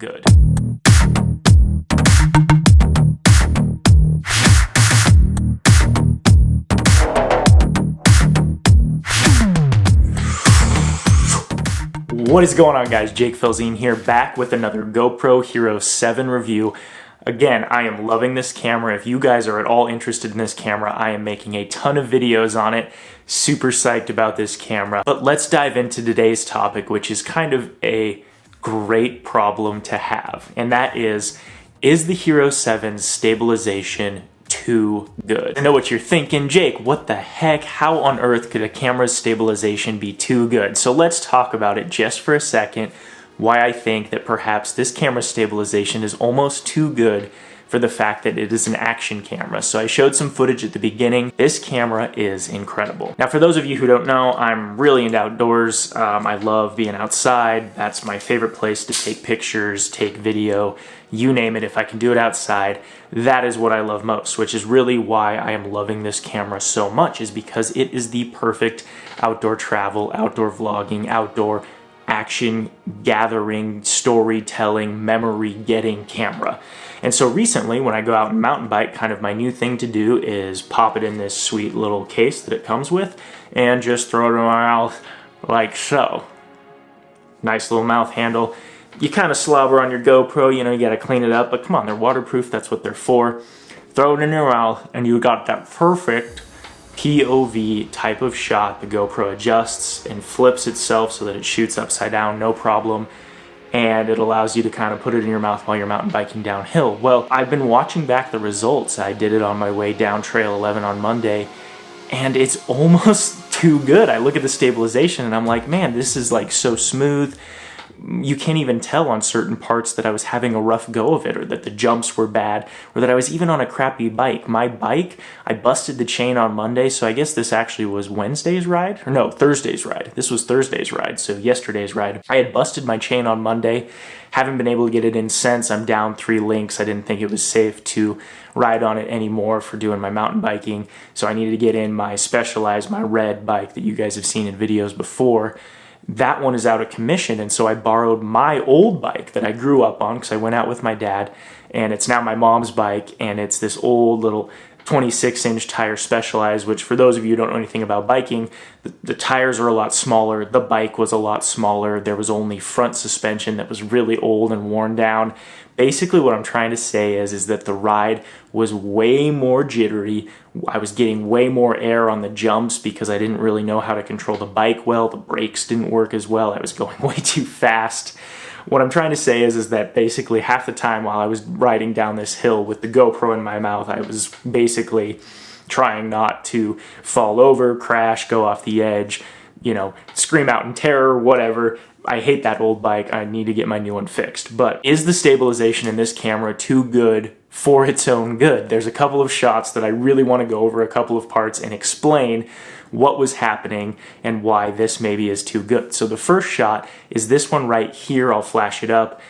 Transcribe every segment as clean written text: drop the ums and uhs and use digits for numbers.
good. What is going on, guys? Jake Felzine here, back with another GoPro Hero 7 review. Again, I am loving this camera. If you guys are at all interested in this camera, I am making a ton of videos on it. Super psyched about this camera. But let's dive into today's topic, which is kind of a great problem to have. And that is the Hero 7's stabilization too good? I know what you're thinking, Jake, what the heck? How on earth could a camera's stabilization be too good? So let's talk about it just for a second, why I think that perhaps this camera's stabilization is almost too good for the fact that it is an action camera. So I showed some footage at the beginning. This camera is incredible. Now, for those of you who don't know, I'm really into outdoors. I love being outside. That's my favorite place to take pictures, take video, you name it. If I can do it outside, that is what I love most, which is really why I am loving this camera so much, is because it is the perfect outdoor travel, outdoor vlogging, outdoor action gathering, storytelling, memory getting camera. And so recently, when I go out and mountain bike, kind of my new thing to do is pop it in this sweet little case that it comes with and just throw it in my mouth like so. Nice little mouth handle. You kind of slobber on your GoPro, you know, you got to clean it up, but come on, they're waterproof, that's what they're for. Throw it in your mouth and you got that perfect POV type of shot. The GoPro adjusts and flips itself so that it shoots upside down, no problem. And it allows you to kind of put it in your mouth while you're mountain biking downhill. Well, I've been watching back the results. I did it on my way down Trail 11 on Monday, and it's almost too good. I look at the stabilization and I'm like, man, this is like so smooth. You can't even tell on certain parts that I was having a rough go of it, or that the jumps were bad, or that I was even on a crappy bike. My bike, I busted the chain on Monday, so I guess this actually was Wednesday's ride? Or no, Thursday's ride. This was Thursday's ride, so yesterday's ride. I had busted my chain on Monday, haven't been able to get it in since. I'm down 3 links. I didn't think it was safe to ride on it anymore for doing my mountain biking, so I needed to get in my Specialized, my red bike that you guys have seen in videos before. That one is out of commission, and so I borrowed my old bike that I grew up on because I went out with my dad, and it's now my mom's bike, and it's this old little 26-inch tire Specialized, which for those of you who don't know anything about biking, the tires are a lot smaller, the bike was a lot smaller, there was only front suspension that was really old and worn down. Basically what I'm trying to say is that the ride was way more jittery. I was getting way more air on the jumps because I didn't really know how to control the bike well. The brakes didn't work as well. I was going way too fast. What I'm trying to say is that basically half the time while I was riding down this hill with the GoPro in my mouth, I was basically trying not to fall over, crash, go off the edge, you know, scream out in terror, whatever. I hate that old bike. I need to get my new one fixed. But is the stabilization in this camera too good for its own good? There's a couple of shots that I really want to go over, a couple of parts, and explain what was happening and why this maybe is too good. So the first shot is this one right here. I'll flash it up.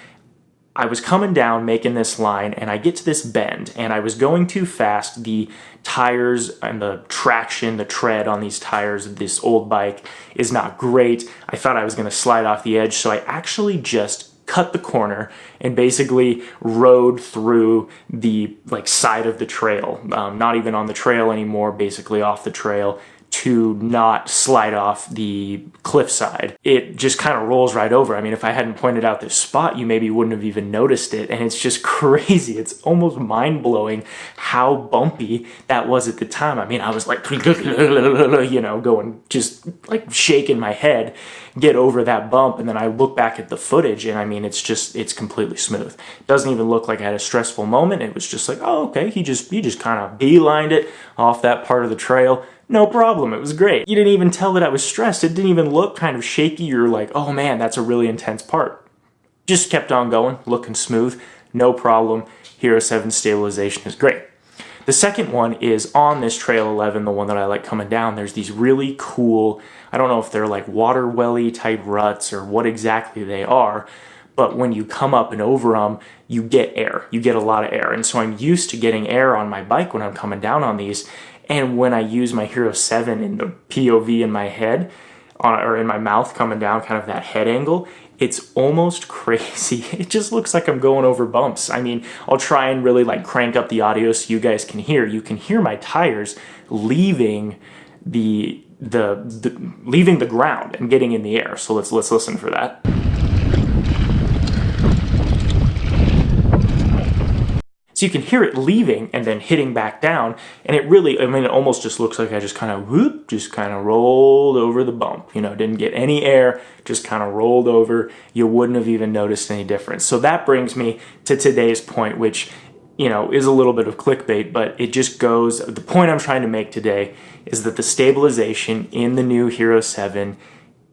I was coming down making this line and I get to this bend and I was going too fast. The tires and the traction, the tread on these tires of this old bike is not great. I thought I was going to slide off the edge, so I actually just cut the corner and basically rode through the side of the trail, not even on the trail anymore, basically off the trail, to not slide off the cliffside. It just kind of rolls right over. I mean, if I hadn't pointed out this spot, you maybe wouldn't have even noticed it, and it's just crazy. It's almost mind-blowing how bumpy that was at the time. I mean, I was like, you know, going, just like shaking my head, get over that bump, and then I look back at the footage, and I mean, it's completely smooth. It doesn't even look like I had a stressful moment. It was just like, oh, okay, he just kind of beelined it off that part of the trail. No problem, it was great. You didn't even tell that I was stressed. It didn't even look kind of shaky. You're like, oh man, that's a really intense part. Just kept on going, looking smooth, no problem. Hero 7 stabilization is great. The second one is on this Trail 11, the one that I like coming down. There's these really cool, I don't know if they're like water welly type ruts or what exactly they are, but when you come up and over them, you get air. You get a lot of air. And so I'm used to getting air on my bike when I'm coming down on these. And when I use my Hero 7 in the POV in my head, or in my mouth coming down, kind of that head angle, It's almost crazy. It just looks like I'm going over bumps. I mean, I'll try and really like crank up the audio so you guys can hear. You can hear my tires leaving leaving the ground and getting in the air. So let's listen for that. So you can hear it leaving and then hitting back down, and it really, I mean, it almost just looks like I just kind of rolled over the bump, you know, didn't get any air, just kind of rolled over. You wouldn't have even noticed any difference. So that brings me to today's point, which, you know, is a little bit of clickbait, but it just goes, the point I'm trying to make today is that the stabilization in the new Hero 7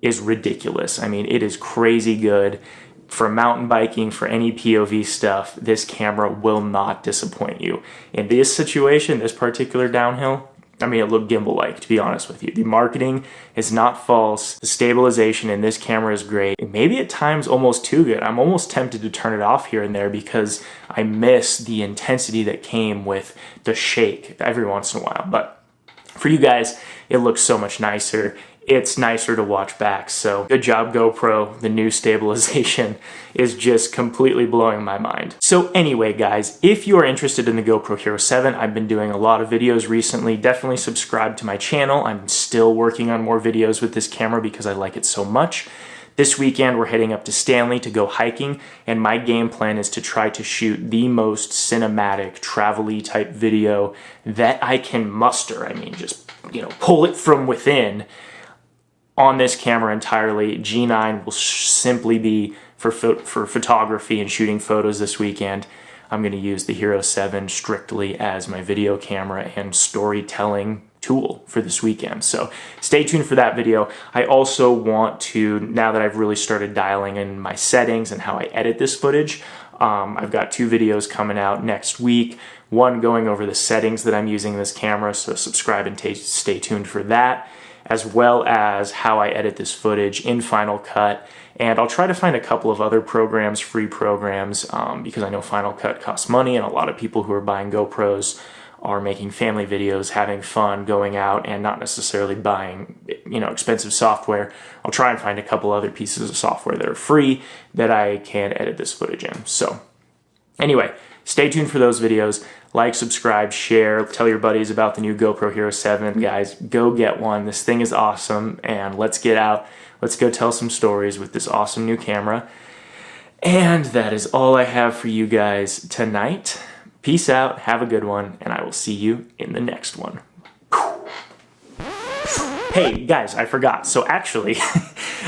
is ridiculous. I mean, it is crazy good. For mountain biking, for any POV stuff, this camera will not disappoint you. In this situation, this particular downhill, I mean, it looked gimbal-like, to be honest with you. The marketing is not false. The stabilization in this camera is great. Maybe at times almost too good. I'm almost tempted to turn it off here and there because I miss the intensity that came with the shake every once in a while. But for you guys, it looks so much nicer. It's nicer to watch back. So good job, GoPro. The new stabilization is just completely blowing my mind. So anyway, guys, if you are interested in the GoPro Hero 7, I've been doing a lot of videos recently. Definitely subscribe to my channel. I'm still working on more videos with this camera because I like it so much. This weekend, we're heading up to Stanley to go hiking, and my game plan is to try to shoot the most cinematic, travel-y type video that I can muster. I mean, just, you know, pull it from within on this camera entirely. G9 will simply be for photography and shooting photos this weekend. I'm going to use the Hero 7 strictly as my video camera and storytelling tool for this weekend. So stay tuned for that video. I also want to, now that I've really started dialing in my settings and how I edit this footage, I've got 2 videos coming out next week. One going over the settings that I'm using in this camera, so subscribe and stay tuned for that, as well as how I edit this footage in Final Cut. And I'll try to find a couple of other programs, free programs, because I know Final Cut costs money, and a lot of people who are buying GoPros are making family videos, having fun, going out, and not necessarily buying, you know, expensive software. I'll try and find a couple other pieces of software that are free that I can edit this footage in. So anyway, stay tuned for those videos. Like, subscribe, share, tell your buddies about the new GoPro Hero 7. Guys, go get one. This thing is awesome, and let's get out. Let's go tell some stories with this awesome new camera. And that is all I have for you guys tonight. Peace out, have a good one, and I will see you in the next one. Hey, guys, I forgot. So actually,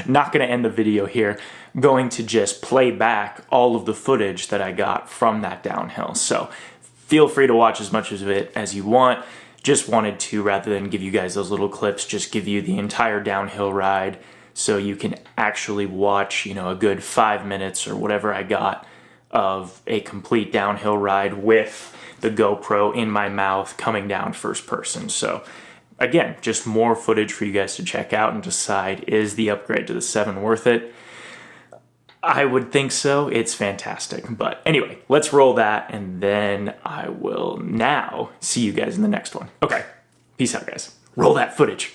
not going to end the video here. Going to just play back all of the footage that I got from that downhill. So feel free to watch as much of it as you want. Just wanted to, rather than give you guys those little clips, just give you the entire downhill ride so you can actually watch, you know, a good 5 minutes or whatever I got of a complete downhill ride with the GoPro in my mouth coming down first person. So again, just more footage for you guys to check out and decide, is the upgrade to the 7 worth it? I would think so. It's fantastic. But anyway, let's roll that, and then I will now see you guys in the next one. Okay, peace out, guys. Roll that footage.